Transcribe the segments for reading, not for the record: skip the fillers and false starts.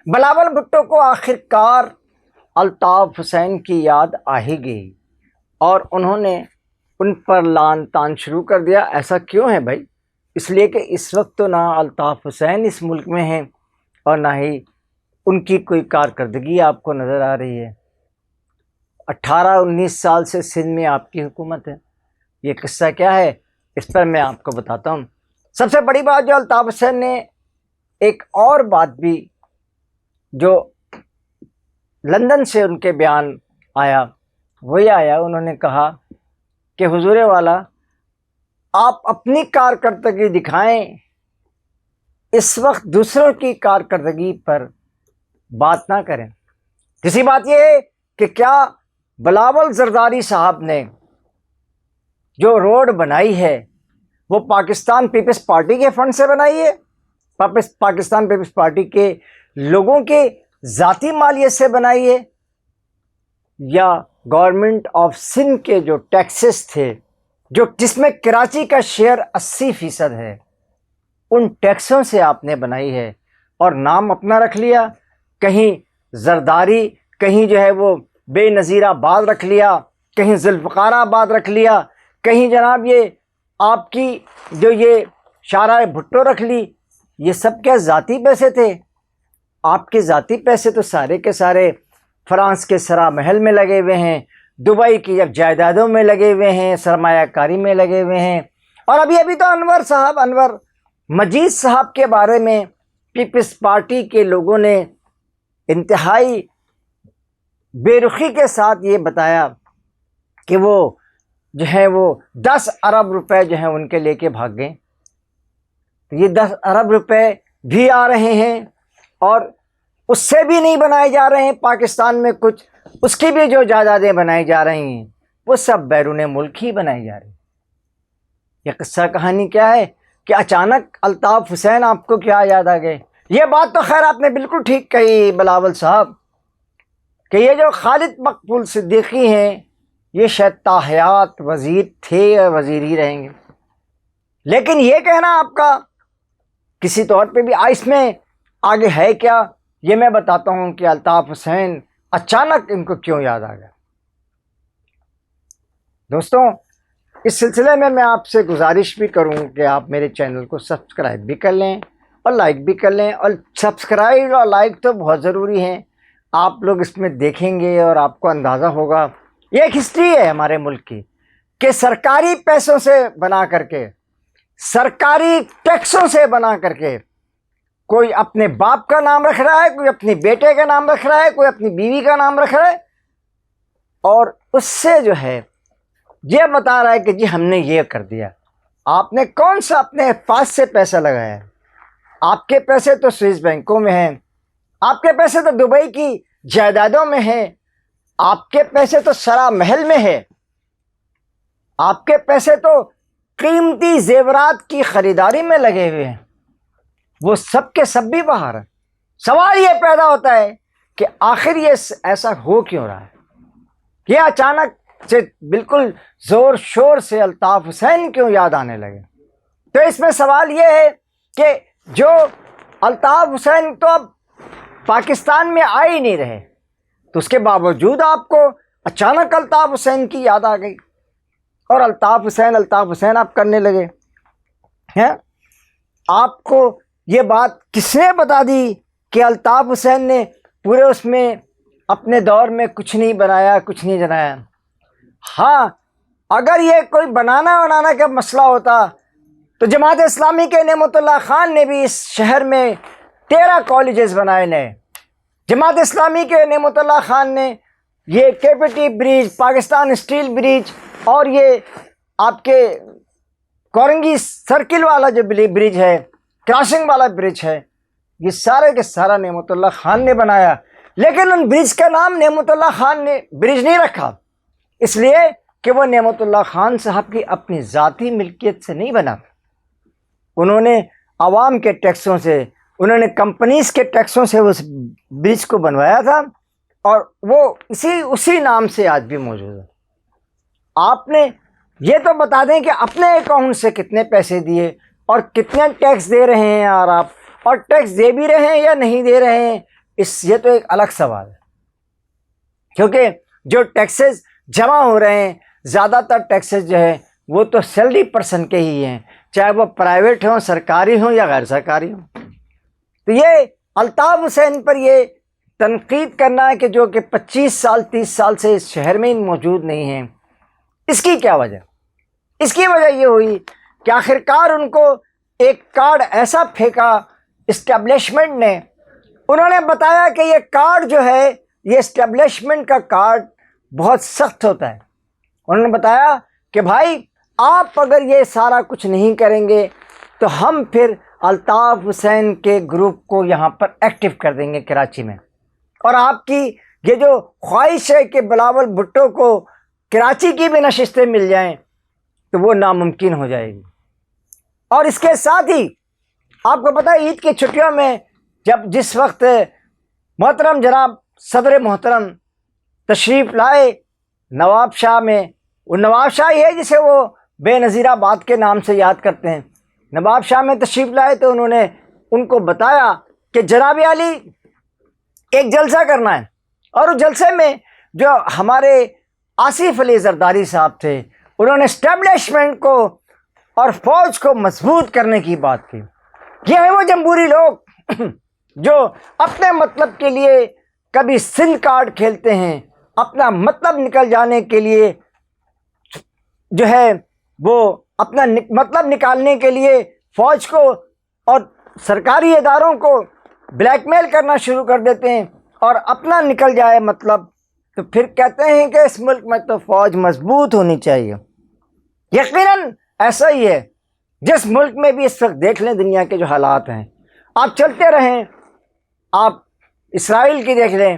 بلاول بھٹو کو آخر کار الطاف حسین کی یاد آ ہی گئی اور انہوں نے ان پر لعن طعن شروع کر دیا۔ ایسا کیوں ہے بھائی؟ اس لیے کہ اس وقت تو نہ الطاف حسین اس ملک میں ہیں اور نہ ہی ان کی کوئی کارکردگی آپ کو نظر آ رہی ہے۔ 18-19 سال سے سندھ میں آپ کی حکومت ہے۔ یہ قصہ کیا ہے اس پر میں آپ کو بتاتا ہوں۔ سب سے بڑی بات جو الطاف حسین نے ایک اور بات بھی جو لندن سے ان کے بیان آیا وہ یہ آیا، انہوں نے کہا کہ حضور والا آپ اپنی کارکردگی دکھائیں، اس وقت دوسروں کی کارکردگی پر بات نہ کریں۔ تیسری بات یہ ہے کہ کیا بلاول زرداری صاحب نے جو روڈ بنائی ہے وہ پاکستان پیپلز پارٹی کے فنڈ سے بنائی ہے؟ پاکستان پیپلز پارٹی کے لوگوں کے ذاتی مالیت سے بنائی ہے یا گورنمنٹ آف سندھ کے جو ٹیکسز تھے جس میں کراچی کا شیئر 80% ہے، ان ٹیکسوں سے آپ نے بنائی ہے اور نام اپنا رکھ لیا؟ کہیں زرداری، کہیں جو ہے وہ بے نظیر آباد رکھ لیا، کہیں ذوالفقار آباد رکھ لیا، کہیں جناب یہ آپ کی جو یہ شارع بھٹو رکھ لی۔ یہ سب کیا ذاتی پیسے تھے؟ آپ کے ذاتی پیسے تو سارے کے سارے فرانس کے سرا محل میں لگے ہوئے ہیں، دبئی کی جائیدادوں میں لگے ہوئے ہیں، سرمایہ کاری میں لگے ہوئے ہیں۔ اور ابھی تو انور مجید صاحب کے بارے میں پیپلز پارٹی کے لوگوں نے انتہائی بے رخی کے ساتھ یہ بتایا کہ وہ جو ہے وہ 10 ارب روپے جو ہیں ان کے لے کے بھاگ گئے۔ تو یہ 10 ارب روپے بھی آ رہے ہیں اور اس سے بھی نہیں بنائے جا رہے ہیں پاکستان میں کچھ، اس کی بھی جو جائیدادیں بنائی جا رہی ہیں وہ سب بیرون ملک ہی بنائی جا رہی ہیں۔ یہ قصہ کہانی کیا ہے کہ اچانک الطاف حسین آپ کو کیا یاد آ گئے؟ یہ بات تو خیر آپ نے بالکل ٹھیک کہی بلاول صاحب کہ یہ جو خالد مقبول صدیقی ہیں یہ شاید تاحیات وزیر تھے یا وزیر ہی رہیں گے، لیکن یہ کہنا آپ کا کسی طور پہ بھی اس میں آگے ہے کیا، یہ میں بتاتا ہوں کہ الطاف حسین اچانک ان کو کیوں یاد آ گیا۔ دوستوں، اس سلسلے میں آپ سے گزارش بھی کروں کہ آپ میرے چینل کو سبسکرائب بھی کر لیں اور لائک بھی کر لیں، اور سبسکرائب اور لائک تو بہت ضروری ہیں۔ آپ لوگ اس میں دیکھیں گے اور آپ کو اندازہ ہوگا، یہ ایک ہسٹری ہے ہمارے ملک کی کہ سرکاری پیسوں سے بنا کر کے، سرکاری ٹیکسوں سے بنا کر کے کوئی اپنے باپ کا نام رکھ رہا ہے، کوئی اپنے بیٹے کا نام رکھ رہا ہے، کوئی اپنی بیوی کا نام رکھ رہا ہے، اور اس سے جو ہے یہ بتا رہا ہے کہ جی ہم نے یہ کر دیا۔ آپ نے کون سا اپنے پاس سے پیسہ لگایا ہے؟ آپ کے پیسے تو سوئس بینکوں میں ہیں، آپ کے پیسے تو دبئی کی جائیدادوں میں ہیں، آپ کے پیسے تو سرا محل میں ہے، آپ کے پیسے تو قیمتی زیورات کی خریداری میں لگے ہوئے ہیں، وہ سب کے سب بھی باہر ہیں۔ سوال یہ پیدا ہوتا ہے کہ آخر یہ ایسا ہو کیوں رہا ہے؟ یہ اچانک سے بالکل زور شور سے الطاف حسین کیوں یاد آنے لگے؟ تو اس میں سوال یہ ہے کہ جو الطاف حسین تو اب پاکستان میں آ ہی نہیں رہے، تو اس کے باوجود آپ کو اچانک الطاف حسین کی یاد آ گئی اور الطاف حسین آپ کرنے لگے ہیں۔ آپ کو یہ بات کس نے بتا دی کہ الطاف حسین نے پورے اس میں اپنے دور میں کچھ نہیں بنایا، کچھ نہیں جنایا؟ ہاں، اگر یہ کوئی بنانا کا مسئلہ ہوتا تو جماعت اسلامی کے نعمت اللہ خان نے بھی اس شہر میں 13 کالجز بنائے نئے۔ جماعت اسلامی کے نعمت اللہ خان نے یہ کیپٹی برج، پاکستان اسٹیل برج اور یہ آپ کے کورنگی سرکل والا جو برج ہے، کراسنگ والا برج ہے، یہ سارے کے سارا نعمت اللہ خان نے بنایا، لیکن ان برج کا نام نعمت اللہ خان نے برج نہیں رکھا، اس لیے کہ وہ نعمت اللہ خان صاحب کی اپنی ذاتی ملکیت سے نہیں بنا۔ انہوں نے عوام کے ٹیکسوں سے، انہوں نے کمپنیز کے ٹیکسوں سے اس برج کو بنوایا تھا اور وہ اسی نام سے آج بھی موجود ہے۔ آپ نے یہ تو بتا دیں کہ اپنے اکاؤنٹ سے کتنے پیسے دیے اور کتنے ٹیکس دے رہے ہیں، اور آپ اور ٹیکس دے بھی رہے ہیں یا نہیں دے رہے ہیں، یہ تو ایک الگ سوال ہے، کیونکہ جو ٹیکسز جمع ہو رہے ہیں زیادہ تر ٹیکسز جو ہے وہ تو سیلری پرسن کے ہی ہیں، چاہے وہ پرائیویٹ ہوں، سرکاری ہوں یا غیر سرکاری ہوں۔ تو یہ الطاف حسین پر یہ تنقید کرنا ہے کہ جو کہ 25 سال 30 سال سے اس شہر میں موجود نہیں ہیں، اس کی کیا وجہ؟ اس کی وجہ یہ ہوئی کہ آخرکار ان کو ایک کارڈ ایسا پھینکا اسٹیبلشمنٹ نے، انہوں نے بتایا کہ یہ کارڈ جو ہے یہ اسٹیبلشمنٹ کا کارڈ بہت سخت ہوتا ہے۔ انہوں نے بتایا کہ بھائی آپ اگر یہ سارا کچھ نہیں کریں گے تو ہم پھر الطاف حسین کے گروپ کو یہاں پر ایکٹیو کر دیں گے کراچی میں، اور آپ کی یہ جو خواہش ہے کہ بلاول بھٹو کو کراچی کی بھی نشستیں مل جائیں تو وہ ناممکن ہو جائے گی۔ اور اس کے ساتھ ہی آپ کو پتہ ہے عید کی چھٹیوں میں جس وقت محترم جناب صدر محترم تشریف لائے نواب شاہ میں، وہ نواب شاہ ہی ہے جسے وہ بے نظیر آباد کے نام سے یاد کرتے ہیں، نواب شاہ میں تشریف لائے تو انہوں نے ان کو بتایا کہ جناب عالی ایک جلسہ کرنا ہے، اور اس جلسے میں جو ہمارے آصف علی زرداری صاحب تھے انہوں نے اسٹیبلشمنٹ کو اور فوج کو مضبوط کرنے کی بات کی۔ یہ ہیں وہ جمہوری لوگ جو اپنے مطلب کے لیے کبھی سندھ کارڈ کھیلتے ہیں، اپنا مطلب نکل جانے کے لیے جو ہے وہ اپنا مطلب نکالنے کے لیے فوج کو اور سرکاری اداروں کو بلیک میل کرنا شروع کر دیتے ہیں، اور اپنا نکل جائے مطلب تو پھر کہتے ہیں کہ اس ملک میں تو فوج مضبوط ہونی چاہیے۔ یقیناً ایسا ہی ہے، جس ملک میں بھی اس وقت دیکھ لیں دنیا کے جو حالات ہیں، آپ چلتے رہیں، آپ اسرائیل کی دیکھ لیں،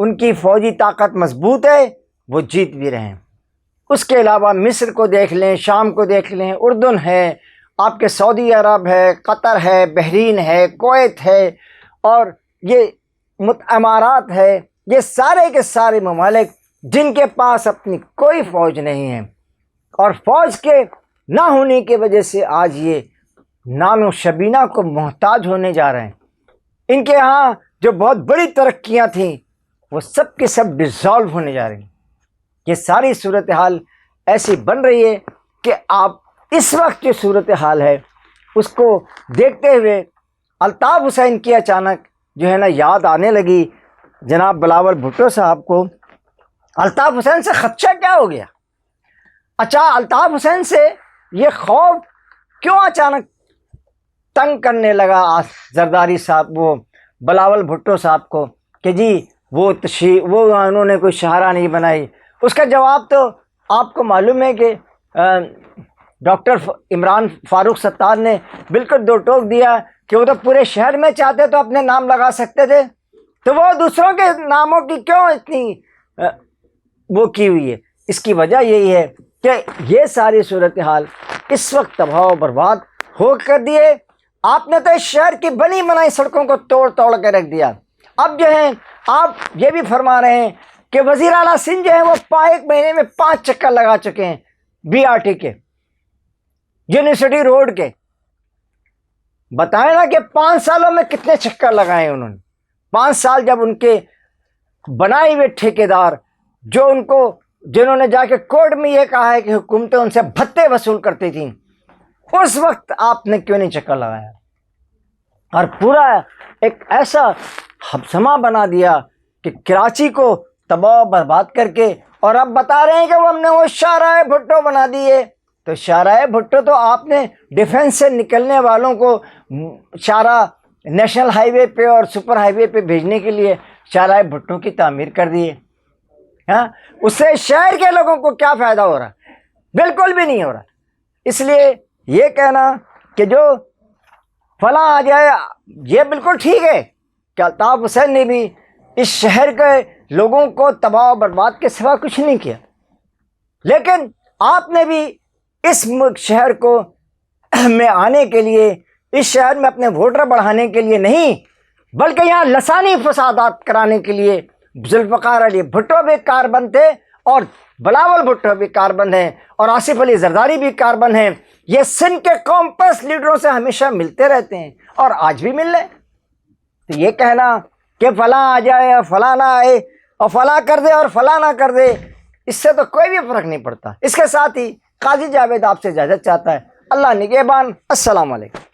ان کی فوجی طاقت مضبوط ہے، وہ جیت بھی رہے ہیں۔ اس کے علاوہ مصر کو دیکھ لیں، شام کو دیکھ لیں، اردن ہے، آپ کے سعودی عرب ہے، قطر ہے، بحرین ہے، کویت ہے، اور یہ امارات ہے، یہ سارے کے سارے ممالک جن کے پاس اپنی کوئی فوج نہیں ہے، اور فوج کے نہ ہونے کی وجہ سے آج یہ نان و شبینہ کو محتاج ہونے جا رہے ہیں۔ ان کے ہاں جو بہت بڑی ترقیاں تھیں وہ سب کے سب ڈیزالو ہونے جا رہی ہیں۔ یہ ساری صورتحال ایسی بن رہی ہے کہ آپ اس وقت جو صورتحال ہے اس کو دیکھتے ہوئے الطاف حسین کی اچانک جو ہے نا یاد آنے لگی جناب بلاول بھٹو صاحب کو۔ الطاف حسین سے خدشہ کیا ہو گیا؟ اچھا، الطاف حسین سے یہ خوف کیوں اچانک تنگ کرنے لگا زرداری صاحب وہ بلاول بھٹو صاحب کو کہ جی وہ انہوں نے کوئی شاہراہ نہیں بنائی؟ اس کا جواب تو آپ کو معلوم ہے کہ ڈاکٹر عمران فاروق ستار نے بالکل دو ٹوک دیا کہ وہ تو پورے شہر میں چاہتے تو اپنے نام لگا سکتے تھے، تو وہ دوسروں کے ناموں کی کیوں اتنی وہ کی ہوئی ہے؟ اس کی وجہ یہی ہے کہ یہ ساری صورتحال اس وقت تباہ و برباد ہو کر دیے۔ آپ نے تو اس شہر کی بنی بنائی سڑکوں کو توڑ کے رکھ دیا۔ اب جو ہے آپ یہ بھی فرما رہے ہیں کہ وزیر اعلیٰ سندھ جو ہے وہ ایک مہینے میں 5 چکر لگا چکے ہیں بی آر ٹی کے، یونیورسٹی روڈ کے۔ بتائیں نا کہ 5 سالوں میں کتنے چکر لگائے انہوں نے۔ 5 سال جب ان کے بنائے ہوئے ٹھیکیدار جو جنہوں نے جا کے کورٹ میں یہ کہا ہے کہ حکومتیں ان سے بھتے وصول کرتی تھیں، اس وقت آپ نے کیوں نہیں چکر لگایا؟ اور پورا ایک ایسا ہمسمہ بنا دیا کہ کراچی کو تباہ و برباد کر کے، اور اب بتا رہے ہیں کہ ہم نے وہ شاہراہ بھٹو بنا دیے۔ تو شاہراہ بھٹو تو آپ نے ڈیفنس سے نکلنے والوں کو شاہراہ نیشنل ہائی وے پہ اور سپر ہائی وے پہ بھیجنے کے لیے شاہراہ بھٹو کی تعمیر کر دیے۔ ہاں، اس سے شہر کے لوگوں کو کیا فائدہ ہو رہا؟ بالکل بھی نہیں ہو رہا۔ اس لیے یہ کہنا کہ جو فلاں آ جائے، یہ بالکل ٹھیک ہے کہ الطاف حسین نے بھی اس شہر کے لوگوں کو تباہ و برباد کے سوا کچھ نہیں کیا، لیکن آپ نے بھی اس شہر کو میں آنے کے لیے، اس شہر میں اپنے ووٹر بڑھانے کے لیے نہیں، بلکہ یہاں لسانی فسادات کرانے کے لیے ذوالفقار علی بھٹو بھی کاربند تھے، اور بلاول بھٹو بھی کاربند ہیں، اور آصف علی زرداری بھی کاربند ہیں۔ یہ سندھ کے قوم پرست لیڈروں سے ہمیشہ ملتے رہتے ہیں اور آج بھی مل رہے ہیں۔ تو یہ کہنا کہ فلاں آ جائے اور فلاں نہ آئے اور فلاں کر دے اور فلاں نہ کر دے، اس سے تو کوئی بھی فرق نہیں پڑتا۔ اس کے ساتھ ہی قاضی جاوید آپ سے اجازت چاہتا ہے۔ اللہ نگہبان، السلام علیکم۔